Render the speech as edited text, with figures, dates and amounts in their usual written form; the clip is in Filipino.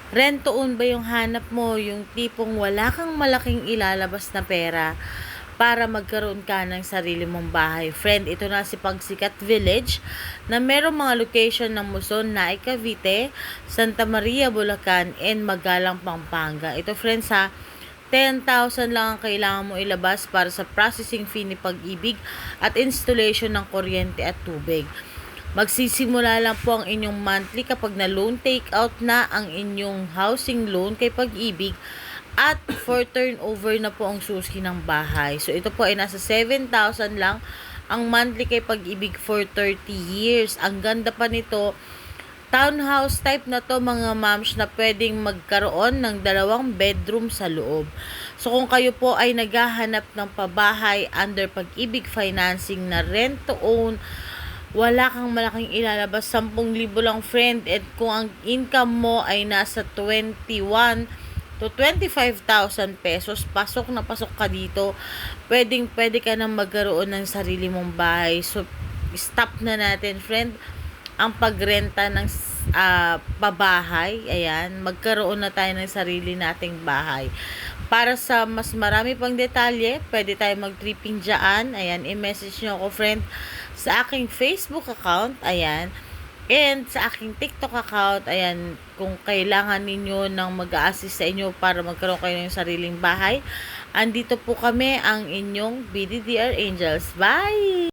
Rent to own ba yung hanap mo, yung tipong wala kang malaking ilalabas na pera para magkaroon ka ng sarili mong bahay. Friend, ito na si Pagsikat Village na merong mga location ng Muson, Naik, Cavite, Santa Maria, Bulacan, and Magalang, Pampanga. Ito friends ha, 10,000 lang ang kailangan mo ilabas para sa processing fee ni Pag-ibig at installation ng kuryente at tubig. Magsisimula lang po ang inyong monthly kapag na-loan take out na ang inyong housing loan kay Pag-ibig at for turnover na po ang susi ng bahay. So, ito po ay nasa 7,000 lang ang monthly kay Pag-ibig for 30 years. Ang ganda pa nito, townhouse type na to mga moms na pwedeng magkaroon ng 2 bedroom sa loob. So kung kayo po ay naghahanap ng pabahay under Pag-ibig financing na rent to own, wala kang malaking ilalabas, 10,000 lang friend, at kung ang income mo ay nasa 21 to 25,000 pesos, pasok na pasok ka dito. Pwede ka nang magkaroon ng sarili mong bahay. So stop na natin friend ang pagrenta ng pabahay. Ayan, magkaroon na tayo ng sarili nating bahay. Para sa mas marami pang detalye, pwede tayo mag-tripping dyan. Ayan, i-message nyo ako friend sa aking Facebook account. Ayan, and sa aking TikTok account. Ayan, kung kailangan ninyo ng mag-a-assist sa inyo para magkaroon kayo ng sariling bahay, andito po kami, ang inyong BDDR Angels. Bye!